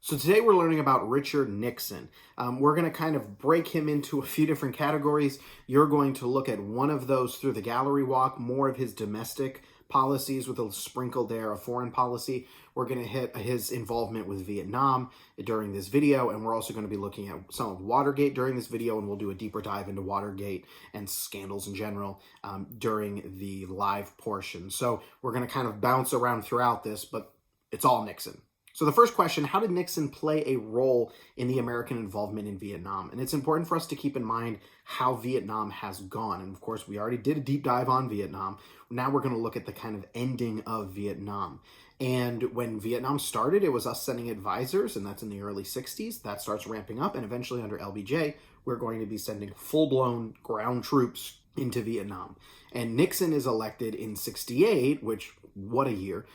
So today we're learning about Richard Nixon. We're going to kind of break him into a few different categories. You're going to look at one of those through the gallery walk, more of his domestic policies with a sprinkle there of foreign policy. We're going to hit his involvement with Vietnam during this video, and we're also going to be looking at some of Watergate during this video, and we'll do a deeper dive into Watergate and scandals in general during the live portion. So we're going to kind of bounce around throughout this, but it's all Nixon. So the first question, how did Nixon play a role in the American involvement in Vietnam? And it's important for us to keep in mind how Vietnam has gone. And of course, we already did a deep dive on Vietnam. Now we're going to look at the kind of ending of Vietnam. And when Vietnam started, it was us sending advisors, and that's in the early 60s. That starts ramping up, and eventually under LBJ, we're going to be sending full-blown ground troops into Vietnam. And Nixon is elected in 68, which, what a year,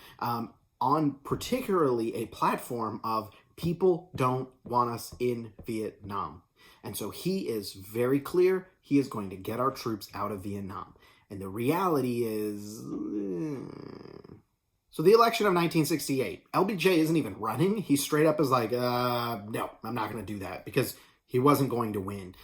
on particularly a platform of people don't want us in Vietnam. And so he is very clear, he is going to get our troops out of Vietnam. And the reality is, so the election of 1968, LBJ isn't even running. He straight up is like, no, I'm not going to do that because he wasn't going to win.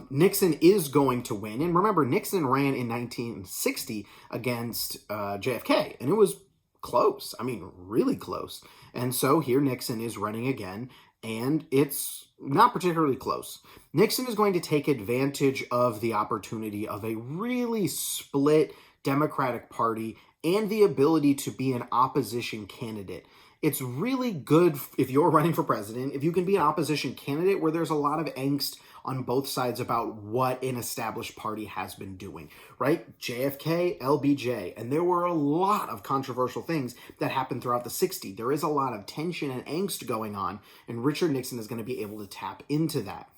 Nixon is going to win. And remember, Nixon ran in 1960 against JFK, and it was close. I mean, really close. And so here Nixon is running again, and it's not particularly close. Nixon is going to take advantage of the opportunity of a really split Democratic Party and the ability to be an opposition candidate. It's really good if you're running for president, if you can be an opposition candidate where there's a lot of angst on both sides about what an established party has been doing, right? JFK, LBJ, and there were a lot of controversial things that happened throughout the 60s. There is a lot of tension and angst going on, and Richard Nixon is going to be able to tap into that.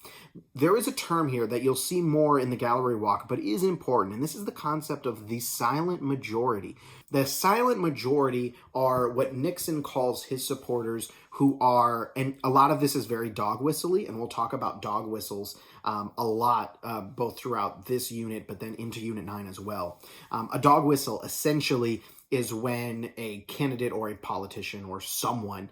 There is a term here that you'll see more in the gallery walk, but is important, and this is the concept of the silent majority. The silent majority are what Nixon calls his supporters who are, and a lot of this is very dog whistly, and we'll talk about dog whistles a lot, both throughout this unit, but then into Unit 9 as well. A dog whistle essentially is when a candidate or a politician or someone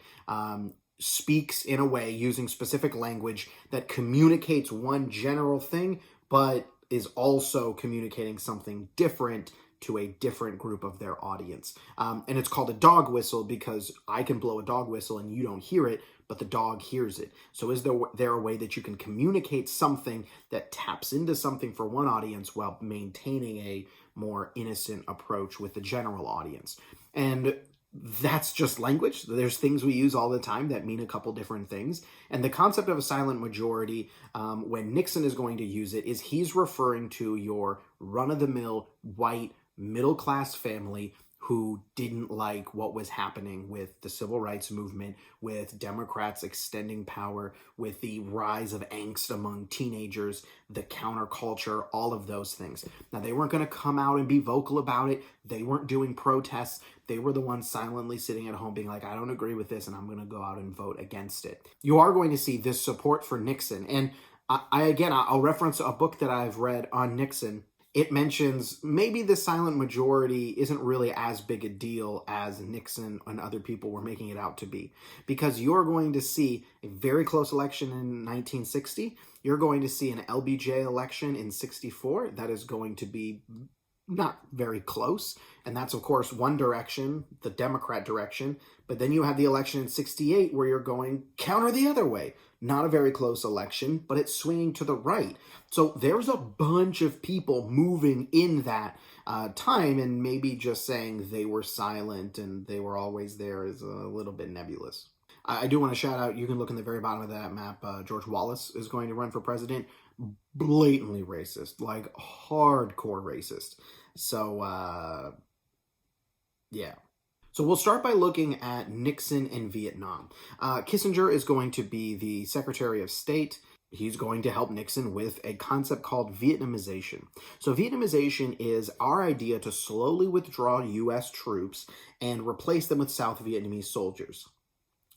speaks in a way using specific language that communicates one general thing, but is also communicating something different to a different group of their audience. And it's called a dog whistle because I can blow a dog whistle and you don't hear it, but the dog hears it. So is there a way that you can communicate something that taps into something for one audience while maintaining a more innocent approach with the general audience? And that's just language. There's things we use all the time that mean a couple different things. And the concept of a silent majority, when Nixon is going to use it, is he's referring to your run-of-the-mill white middle-class family who didn't like what was happening with the civil rights movement, with Democrats extending power, with the rise of angst among teenagers, the counterculture, all of those things. Now, they weren't going to come out and be vocal about it. They weren't doing protests. They were the ones silently sitting at home being like, I don't agree with this, and I'm going to go out and vote against it. You are going to see this support for Nixon. And I'll reference a book that I've read on Nixon. It mentions maybe the silent majority isn't really as big a deal as Nixon and other people were making it out to be. Because you're going to see a very close election in 1960. You're going to see an LBJ election in 64 that is going to be not very close. And that's, of course, one direction, the Democrat direction. But then you have the election in 68 where you're going counter the other way. Not a very close election, but it's swinging to the right. So there's a bunch of people moving in that time, and maybe just saying they were silent and they were always there is a little bit nebulous. I do want to shout out, you can look in the very bottom of that map, George Wallace is going to run for president. Blatantly racist, like hardcore racist. So, yeah. So we'll start by looking at Nixon and Vietnam. Kissinger is going to be the Secretary of State. He's going to help Nixon with a concept called Vietnamization. So Vietnamization is our idea to slowly withdraw U.S. troops and replace them with South Vietnamese soldiers.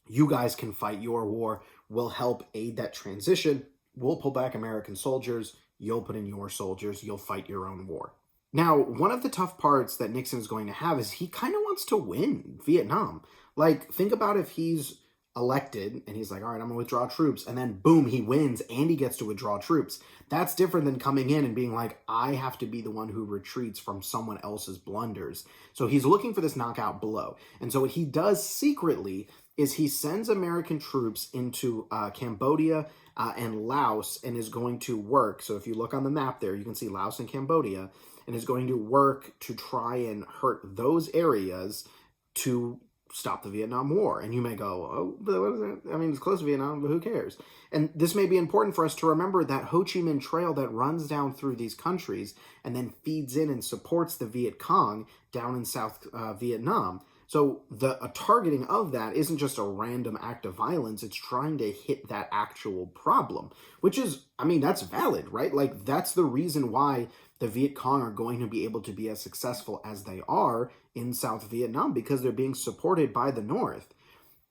You guys can fight your war. We'll help aid that transition. We'll pull back American soldiers. You'll put in your soldiers. You'll fight your own war. Now, one of the tough parts that Nixon is going to have is he kind of wants to win Vietnam. Like, think about if he's elected and he's like, all right, I'm gonna withdraw troops, and then boom, he wins and he gets to withdraw troops. That's different than coming in and being like, I have to be the one who retreats from someone else's blunders. So he's looking for this knockout blow. And so what he does secretly is he sends American troops into Cambodia and Laos, and is going to work. So if you look on the map there, you can see Laos and Cambodia, and is going to work to try and hurt those areas to stop the Vietnam War. And you may go, oh, but what is it? I mean, it's close to Vietnam, but who cares? And this may be important for us to remember that Ho Chi Minh Trail that runs down through these countries and then feeds in and supports the Viet Cong down in South Vietnam. So the targeting of that isn't just a random act of violence. It's trying to hit that actual problem, which is, I mean, that's valid, right? Like, that's the reason why the Viet Cong are going to be able to be as successful as they are in South Vietnam, because they're being supported by the North.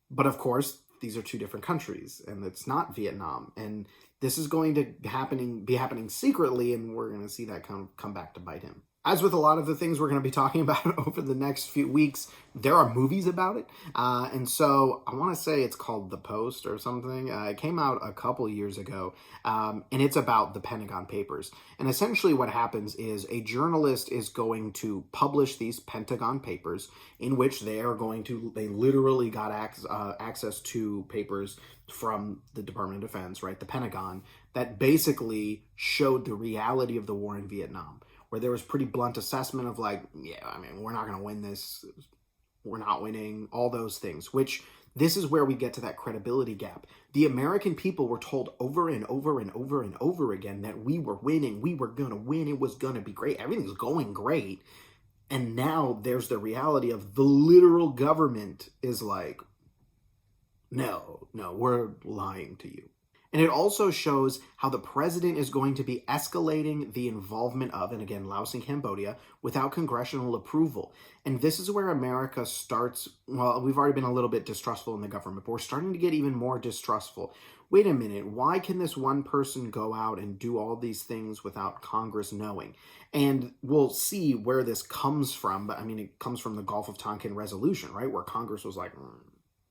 But of course, these are two different countries, and it's not Vietnam. And this is going to be happening secretly, and we're going to see that come back to bite him. As with a lot of the things we're going to be talking about over the next few weeks, there are movies about it. And so I want to say it's called The Post or something. It came out a couple years ago, and it's about the Pentagon Papers. And essentially what happens is a journalist is going to publish these Pentagon Papers, in which they literally got access to papers from the Department of Defense, right, the Pentagon, that basically showed the reality of the war in Vietnam, where there was pretty blunt assessment of like, yeah, I mean, we're not going to win this. We're not winning, all those things, which this is where we get to that credibility gap. The American people were told over and over and over and over again that we were winning. We were going to win. It was going to be great. Everything's going great. And now there's the reality of the literal government is like, no, we're lying to you. And it also shows how the president is going to be escalating the involvement of, and again, Laos and Cambodia, without congressional approval. And this is where America starts, well, we've already been a little bit distrustful in the government, but we're starting to get even more distrustful. Wait a minute, why can this one person go out and do all these things without Congress knowing? And we'll see where this comes from, but I mean, it comes from the Gulf of Tonkin resolution, right? Where Congress was like,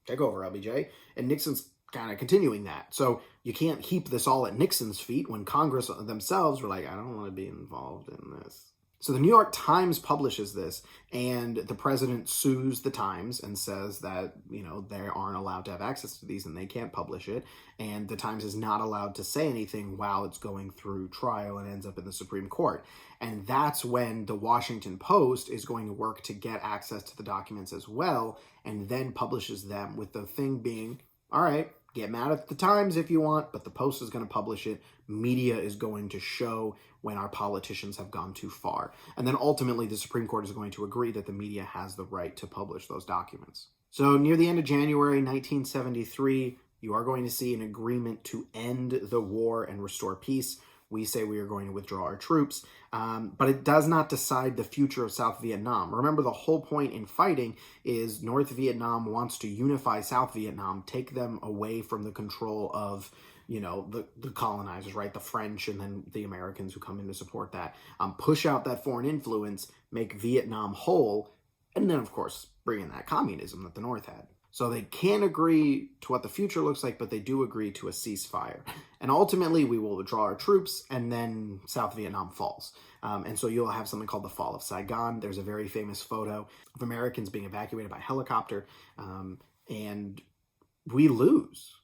take over, LBJ. And Nixon's kind of continuing that. So you can't heap this all at Nixon's feet when Congress themselves were like, I don't want to be involved in this. So the New York Times publishes this, and the president sues the Times and says that, they aren't allowed to have access to these and they can't publish it. And the Times is not allowed to say anything while it's going through trial and ends up in the Supreme Court. And that's when the Washington Post is going to work to get access to the documents as well, and then publishes them, with the thing being, all right, get mad at the Times if you want, but the Post is going to publish it. Media is going to show when our politicians have gone too far. And then ultimately the Supreme Court is going to agree that the media has the right to publish those documents. So near the end of January 1973, you are going to see an agreement to end the war and restore peace. We say we are going to withdraw our troops, but it does not decide the future of South Vietnam. Remember, the whole point in fighting is North Vietnam wants to unify South Vietnam, take them away from the control of, the colonizers, right? The French and then the Americans who come in to support that, push out that foreign influence, make Vietnam whole, and then, of course, bring in that communism that the North had. So they can't agree to what the future looks like, but they do agree to a ceasefire. And ultimately, we will withdraw our troops, and then South Vietnam falls. And so you'll have something called the Fall of Saigon. There's a very famous photo of Americans being evacuated by helicopter, and we lose.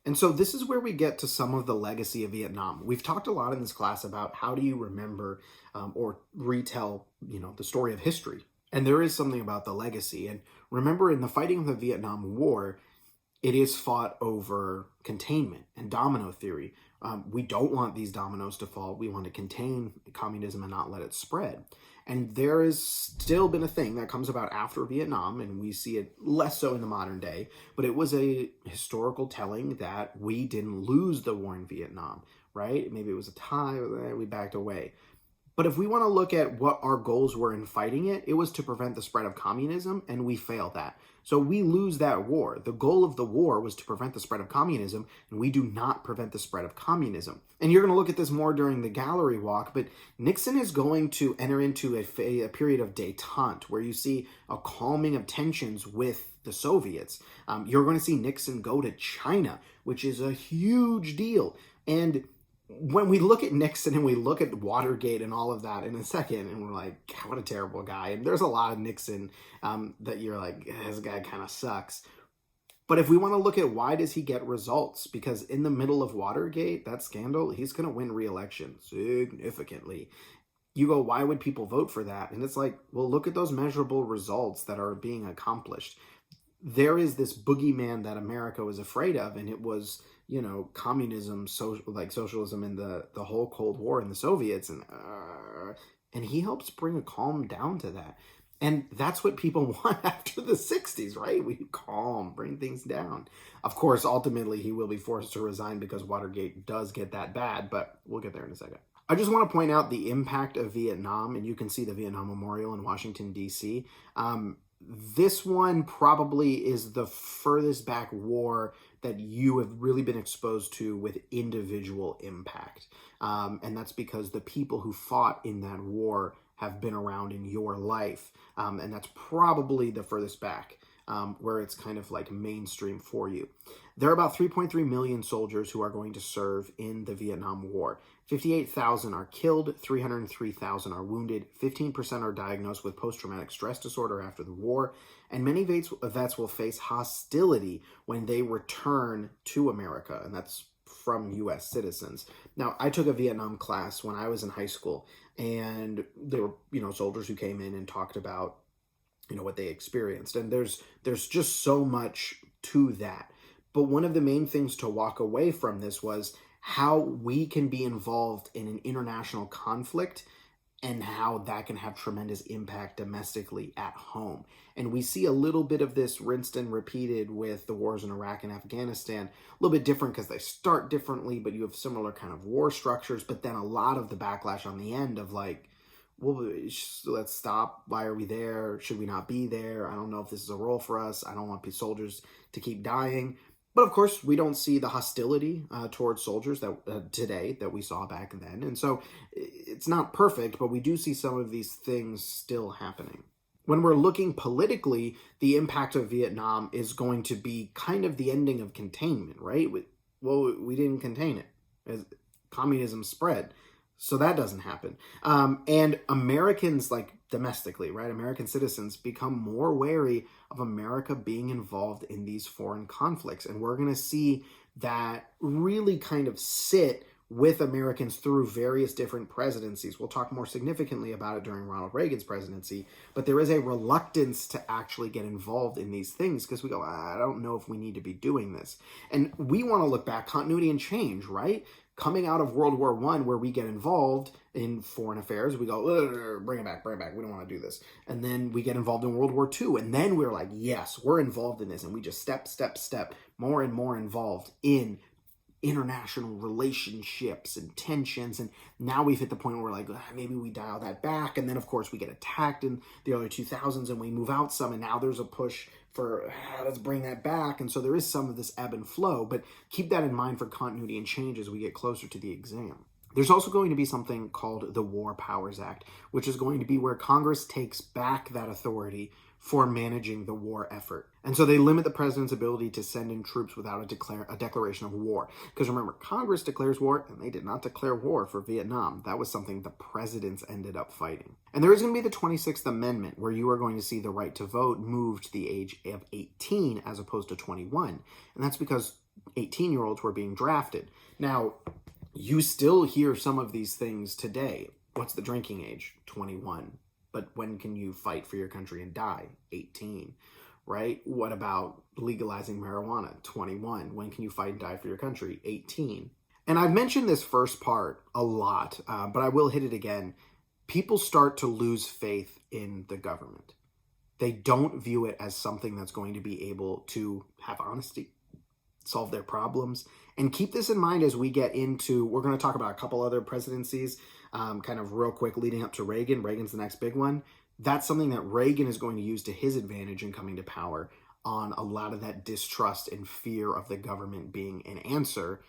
And so this is where we get to some of the legacy of Vietnam. We've talked a lot in this class about how do you remember or retell, the story of history. And there is something about the legacy. And remember, in the fighting of the Vietnam War, it is fought over containment and domino theory. We don't want these dominoes to fall. We want to contain communism and not let it spread. And there has still been a thing that comes about after Vietnam, and we see it less so in the modern day, but it was a historical telling that we didn't lose the war in Vietnam, right? Maybe it was a tie, we backed away. But if we want to look at what our goals were in fighting it, it was to prevent the spread of communism, and we failed that. So we lose that war. The goal of the war was to prevent the spread of communism, and we do not prevent the spread of communism. And you're going to look at this more during the gallery walk, but Nixon is going to enter into a period of détente, where you see a calming of tensions with the Soviets. You're going to see Nixon go to China, which is a huge deal. And when we look at Nixon and we look at Watergate and all of that in a second, and we're like, God, what a terrible guy. And there's a lot of Nixon that you're like, this guy kind of sucks. But if we want to look at why does he get results? Because in the middle of Watergate, that scandal, he's going to win re-election significantly. You go, why would people vote for that? And it's like, well, look at those measurable results that are being accomplished. There is this boogeyman that America was afraid of, and it was, communism, socialism in the whole Cold War and the Soviets, and he helps bring a calm down to that. And that's what people want after the 60s, right? We calm, bring things down. Of course, ultimately, he will be forced to resign because Watergate does get that bad, but we'll get there in a second. I just want to point out the impact of Vietnam, and you can see the Vietnam Memorial in Washington, D.C. This one probably is the furthest back war that you have really been exposed to with individual impact. And that's because the people who fought in that war have been around in your life. And that's probably the furthest back where it's kind of like mainstream for you. There are about 3.3 million soldiers who are going to serve in the Vietnam War. 58,000 are killed, 303,000 are wounded, 15% are diagnosed with post-traumatic stress disorder after the war, and many vets will face hostility when they return to America, and that's from U.S. citizens. Now, I took a Vietnam class when I was in high school, and there were, soldiers who came in and talked about, what they experienced, and there's just so much to that. But one of the main things to walk away from this was how we can be involved in an international conflict and how that can have tremendous impact domestically at home. And we see a little bit of this rinsed and repeated with the wars in Iraq and Afghanistan. A little bit different because they start differently, but you have similar kind of war structures, but then a lot of the backlash on the end of like, well, let's stop. Why are we there? Should we not be there? I don't know if this is a role for us. I don't want soldiers to keep dying. But of course, we don't see the hostility towards soldiers that today that we saw back then. And so it's not perfect, but we do see some of these things still happening. When we're looking politically, the impact of Vietnam is going to be kind of the ending of containment, right? Well, we didn't contain it as communism spread. So that doesn't happen. And Americans, like domestically, right? American citizens become more wary of America being involved in these foreign conflicts. And we're going to see that really kind of sit with Americans through various different presidencies. We'll talk more significantly about it during Ronald Reagan's presidency, but there is a reluctance to actually get involved in these things because we go, I don't know if we need to be doing this. And we want to look back, continuity and change, right? Coming out of World War I, where we get involved in foreign affairs, we go, bring it back. We don't want to do this. And then we get involved in World War II. And then we're like, yes, we're involved in this. And we just step, more and more involved in international relationships and tensions. And now we've hit the point where we're like, maybe we dial that back. And then, of course, we get attacked in the early 2000s and we move out some. And now there's a push for let's bring that back. And so there is some of this ebb and flow, but keep that in mind for continuity and change as we get closer to the exam. There's also going to be something called the War Powers Act, which is going to be where Congress takes back that authority for managing the war effort. And so they limit the president's ability to send in troops without a declaration of war. Because remember, Congress declares war, and they did not declare war for Vietnam. That was something the presidents ended up fighting. And there is going to be the 26th Amendment, where you are going to see the right to vote move to the age of 18 as opposed to 21. And that's because 18-year-olds were being drafted. Now, you still hear some of these things today. What's the drinking age? 21. But when can you fight for your country and die? 18, right? What about legalizing marijuana? 21. When can you fight and die for your country? 18. And I've mentioned this first part a lot, but I will hit it again. People start to lose faith in the government. They don't view it as something that's going to be able to have honesty solve their problems. And keep this in mind as we get into, we're going to talk about a couple other presidencies, kind of real quick leading up to Reagan. Reagan's the next big one. That's something that Reagan is going to use to his advantage in coming to power, on a lot of that distrust and fear of the government being an answer.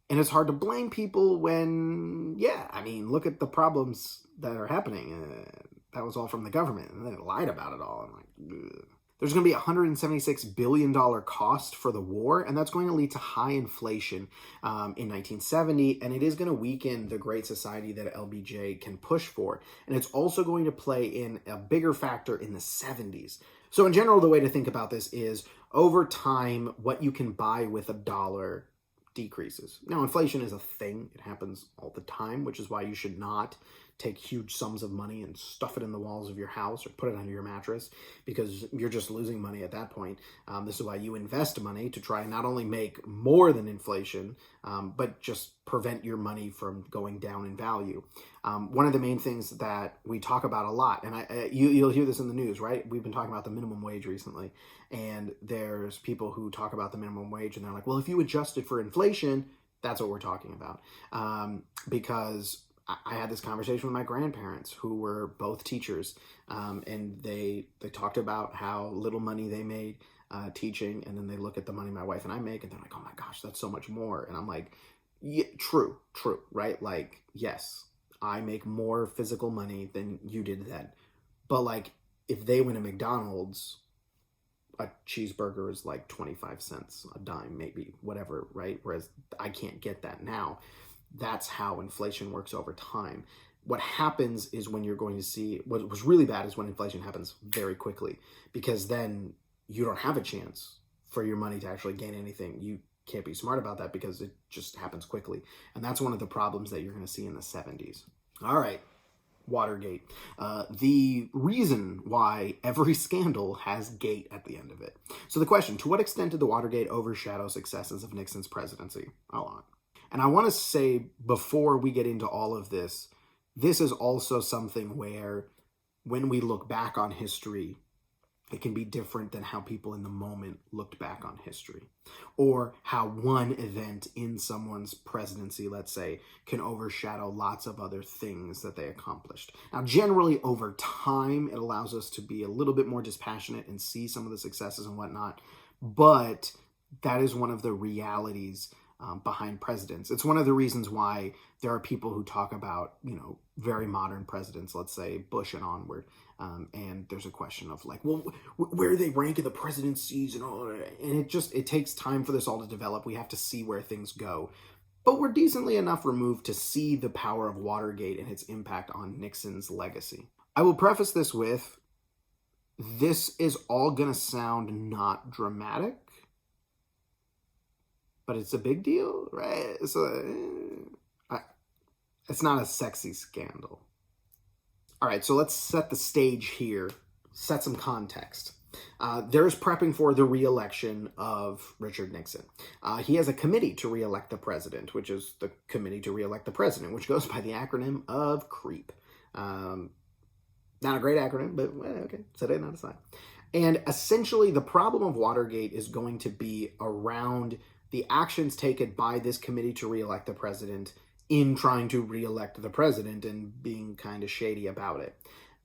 And it's hard to blame people when, yeah, I mean, look at the problems that are happening. That was all from the government, and they lied about it all. I'm like, ugh. There's going to be a $176 billion cost for the war, and that's going to lead to high inflation in 1970, and it is going to weaken the great society that LBJ can push for. And it's also going to play in a bigger factor in the 70s. So in general, the way to think about this is, over time, what you can buy with a dollar decreases. Now, inflation is a thing. It happens all the time, which is why you should not take huge sums of money and stuff it in the walls of your house or put it under your mattress, because you're just losing money at that point. This is why you invest money, to try and not only make more than inflation, but just prevent your money from going down in value. One of the main things that we talk about a lot, and you'll hear this in the news, right? We've been talking about the minimum wage recently, and there's people who talk about the minimum wage, and they're like, well, if you adjusted for inflation, that's what we're talking about. Because I had this conversation with my grandparents, who were both teachers, and they talked about how little money they made teaching, and then they look at the money my wife and I make, and they're like, oh my gosh, that's so much more. And I'm like, yeah, true, right? Like, yes, I make more physical money than you did then. But like, if they went to McDonald's, a cheeseburger is like 25 cents, a dime, maybe, whatever, right? Whereas I can't get that now. That's how inflation works over time. What happens is, when you're going to see, what was really bad is when inflation happens very quickly, because then you don't have a chance for your money to actually gain anything. You can't be smart about that because it just happens quickly. And that's one of the problems that you're going to see in the 70s. All right, Watergate. The reason why every scandal has gate at the end of it. So the question, to what extent did the Watergate overshadow successes of Nixon's presidency? A lot. And I want to say, before we get into all of this, this is also something where, when we look back on history, it can be different than how people in the moment looked back on history, or how one event in someone's presidency, let's say, can overshadow lots of other things that they accomplished. Now, generally, over time, it allows us to be a little bit more dispassionate and see some of the successes and whatnot, but that is one of the realities behind presidents. It's one of the reasons why there are people who talk about, very modern presidents, let's say Bush and onward, and there's a question of like, well, where do they rank in the presidencies and all, and it takes time for this all to develop. We have to see where things go. But we're decently enough removed to see the power of Watergate and its impact on Nixon's legacy. I will preface this with, this is all gonna sound not dramatic, but it's a big deal, right? So it's not a sexy scandal. All right, so let's set the stage here, set some context. There's prepping for the re-election of Richard Nixon. He has a committee to re-elect the president, which is the Committee to Re-elect the President, which goes by the acronym of CREEP. Not a great acronym, but okay, set it on aside. And essentially, the problem of Watergate is going to be around the actions taken by this committee to re-elect the president in trying to re-elect the president and being kind of shady about it.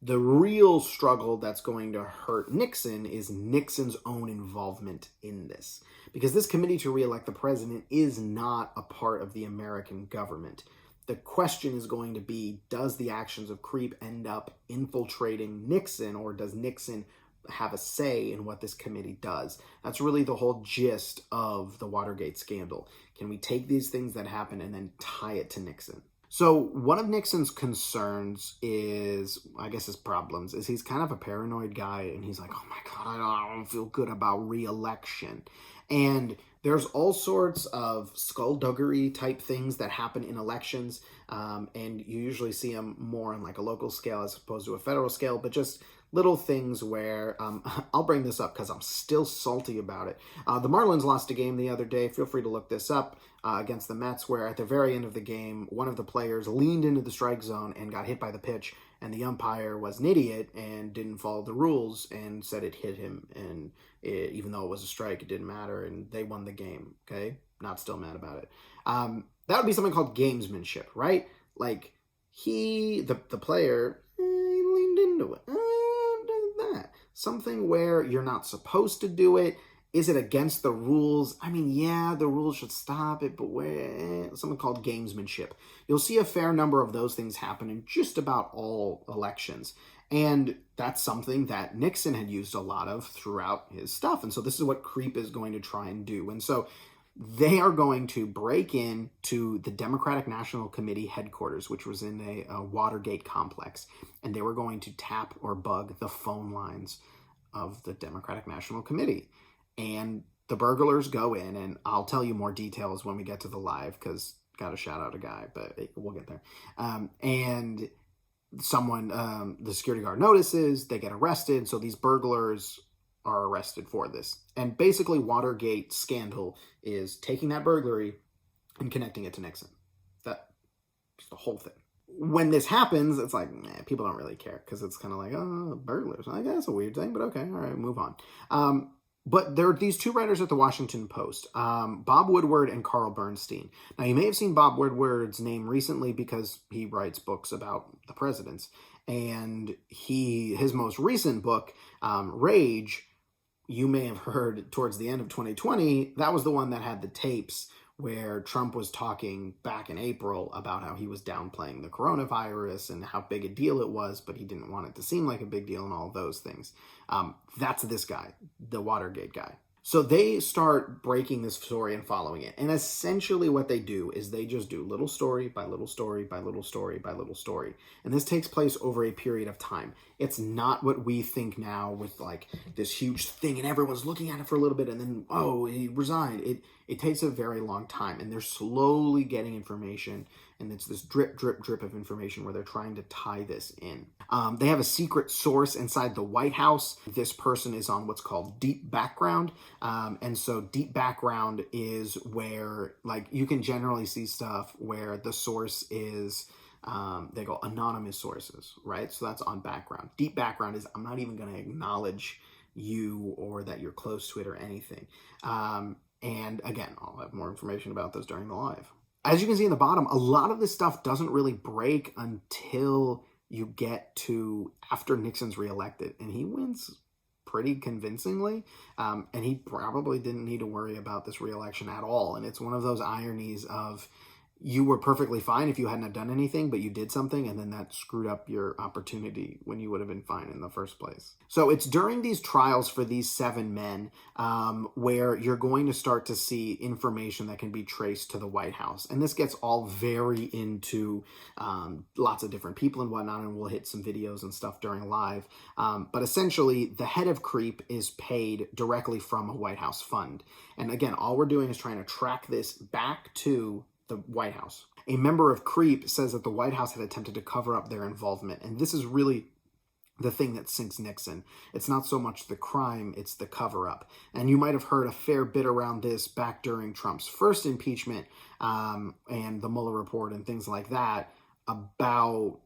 The real struggle that's going to hurt Nixon is Nixon's own involvement in this, because this committee to re-elect the president is not a part of the American government. The question is going to be, does the actions of CREEP end up infiltrating Nixon, or does Nixon have a say in what this committee does? That's really the whole gist of the Watergate scandal. Can we take these things that happen and then tie it to Nixon? So one of Nixon's concerns is, I guess his problems, is he's kind of a paranoid guy, and he's like, oh my God, I don't feel good about re-election. And there's all sorts of skullduggery type things that happen in elections, and you usually see them more on like a local scale as opposed to a federal scale, but just little things where, I'll bring this up because I'm still salty about it. The Marlins lost a game the other day. Feel free to look this up, against the Mets, where at the very end of the game, one of the players leaned into the strike zone and got hit by the pitch, and the umpire was an idiot and didn't follow the rules and said it hit him, and even though it was a strike, it didn't matter, and they won the game, okay? Not still mad about it. That would be something called gamesmanship, right? Like, the player, he leaned into it. Did that. Something where you're not supposed to do it. Is it against the rules? I mean, yeah, the rules should stop it, but something called gamesmanship. You'll see a fair number of those things happen in just about all elections. And that's something that Nixon had used a lot of throughout his stuff. And so this is what CREEP is going to try and do. And so they are going to break in to the Democratic National Committee headquarters, which was in a Watergate complex. And they were going to tap or bug the phone lines of the Democratic National Committee. And the burglars go in, and I'll tell you more details when we get to the live, because got to shout out a guy, but we'll get there. And someone, the security guard notices, they get arrested. So these burglars are arrested for this. And basically Watergate scandal is taking that burglary and connecting it to Nixon. That's the whole thing. When this happens, it's like, people don't really care, because it's kind of like, oh, burglars. I guess that's a weird thing, but okay, all right, move on. But there are these two writers at the Washington Post, Bob Woodward and Carl Bernstein. Now, you may have seen Bob Woodward's name recently because he writes books about the presidents. And his most recent book, Rage, you may have heard towards the end of 2020, that was the one that had the tapes where Trump was talking back in April about how he was downplaying the coronavirus and how big a deal it was, but he didn't want it to seem like a big deal and all those things. That's this guy, the Watergate guy. So they start breaking this story and following it. And essentially what they do is they just do little story by little story by little story by little story. And this takes place over a period of time. It's not what we think now with like this huge thing and everyone's looking at it for a little bit and then, oh, he resigned. It takes a very long time, and they're slowly getting information, and it's this drip, drip, drip of information where they're trying to tie this in. They have a secret source inside the White House. This person is on what's called deep background. And so deep background is where, like, you can generally see stuff where the source is, they go anonymous sources, right? So that's on background. Deep background is, I'm not even going to acknowledge you or that you're close to it or anything. And again, I'll have more information about this during the live. As you can see in the bottom, a lot of this stuff doesn't really break until you get to after Nixon's reelected, and he wins pretty convincingly, and he probably didn't need to worry about this reelection at all. And it's one of those ironies of you were perfectly fine if you hadn't have done anything, but you did something, and then that screwed up your opportunity when you would have been fine in the first place. So it's during these trials for these 7 men where you're going to start to see information that can be traced to the White House. And this gets all very into lots of different people and whatnot, and we'll hit some videos and stuff during live. But essentially, the head of CREEP is paid directly from a White House fund. And again, all we're doing is trying to track this back to the White House. A member of CREEP says that the White House had attempted to cover up their involvement. And this is really the thing that sinks Nixon. It's not so much the crime, it's the cover-up. And you might have heard a fair bit around this back during Trump's first impeachment and the Mueller report and things like that about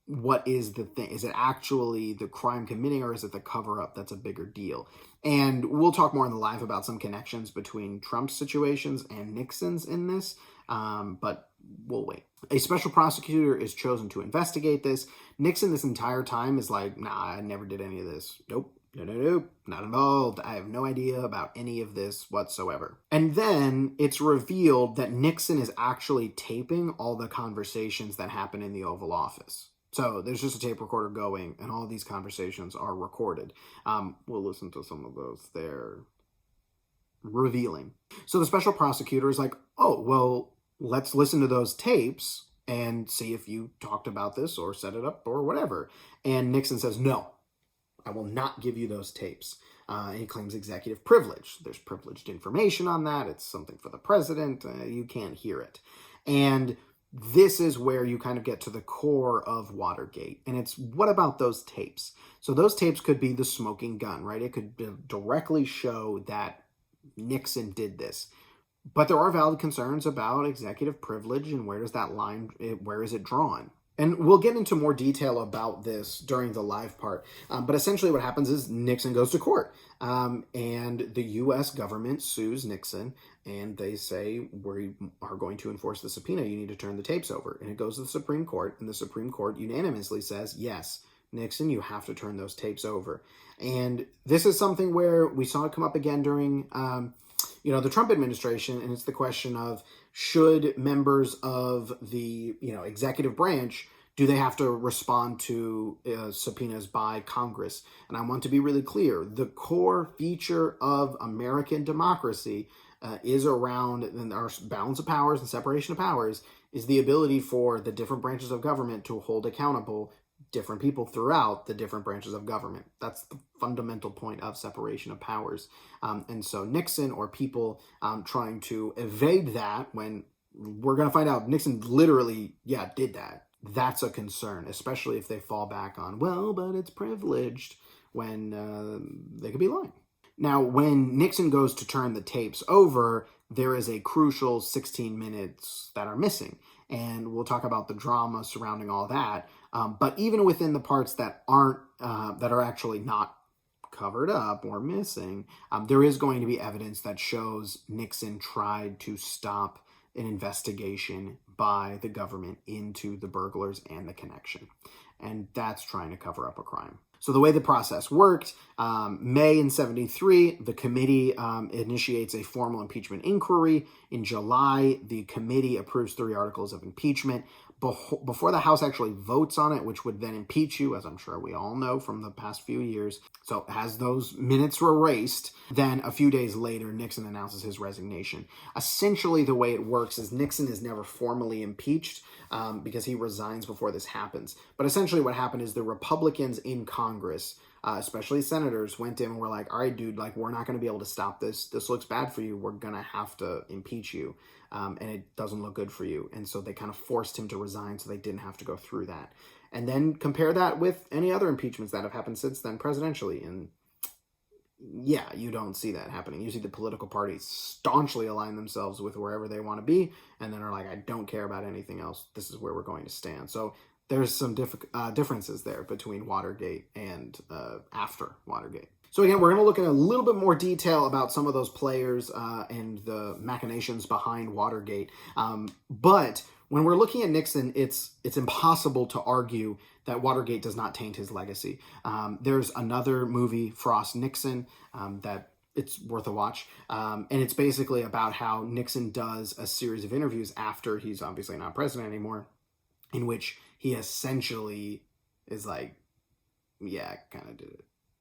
what is the thing. Is it actually the crime committing, or is it the cover-up that's a bigger deal? And we'll talk more in the live about some connections between Trump's situations and Nixon's in this. But we'll wait. A special prosecutor is chosen to investigate this. Nixon this entire time is like, nah, I never did any of this. Nope, not involved. I have no idea about any of this whatsoever. And then it's revealed that Nixon is actually taping all the conversations that happen in the Oval Office. So there's just a tape recorder going, and all these conversations are recorded. We'll listen to some of those. They're revealing. So the special prosecutor is like, oh, well, let's listen to those tapes and see if you talked about this or set it up or whatever. And Nixon says, no, I will not give you those tapes. He claims executive privilege. There's privileged information on that. It's something for the president. You can't hear it. And this is where you kind of get to the core of Watergate. And it's, what about those tapes? So those tapes could be the smoking gun, right? It could directly show that Nixon did this. But there are valid concerns about executive privilege and where does that line, where is it drawn? And we'll get into more detail about this during the live part. But essentially what happens is Nixon goes to court. And the U.S. government sues Nixon. And they say, we are going to enforce the subpoena. You need to turn the tapes over. And it goes to the Supreme Court. And the Supreme Court unanimously says, yes, Nixon, you have to turn those tapes over. And this is something where we saw it come up again during the Trump administration, and it's the question of, should members of the executive branch, do they have to respond to subpoenas by Congress? And I want to be really clear, the core feature of American democracy is around our balance of powers and separation of powers, is the ability for the different branches of government to hold accountable different people throughout the different branches of government. That's the fundamental point of separation of powers. And so Nixon, or people trying to evade that, when we're going to find out Nixon literally, did that. That's a concern, especially if they fall back on, well, but it's privileged, when they could be lying. Now, when Nixon goes to turn the tapes over, there is a crucial 16 minutes that are missing. And we'll talk about the drama surrounding all that. But even within the parts that aren't, that are actually not covered up or missing, there is going to be evidence that shows Nixon tried to stop an investigation by the government into the burglars and the connection. And that's trying to cover up a crime. So the way the process worked, May in 73, the committee initiates a formal impeachment inquiry. In July, the committee approves 3 articles of impeachment. Before the House actually votes on it, which would then impeach you, as I'm sure we all know from the past few years. So as those minutes were erased, then a few days later, Nixon announces his resignation. Essentially, the way it works is Nixon is never formally impeached because he resigns before this happens. But essentially what happened is the Republicans in Congress, especially senators, went in and were like, all right, dude, we're not going to be able to stop this. This looks bad for you. We're going to have to impeach you. And it doesn't look good for you. And so they kind of forced him to resign so they didn't have to go through that. And then compare that with any other impeachments that have happened since then presidentially. And you don't see that happening. You see the political parties staunchly align themselves with wherever they want to be, and then are like, I don't care about anything else. This is where we're going to stand. So there's some differences there between Watergate and after Watergate. So again, we're going to look in a little bit more detail about some of those players and the machinations behind Watergate. But when we're looking at Nixon, it's impossible to argue that Watergate does not taint his legacy. There's another movie, Frost Nixon, that it's worth a watch. And it's basically about how Nixon does a series of interviews after he's obviously not president anymore, in which he essentially is like, yeah, I kind of did it.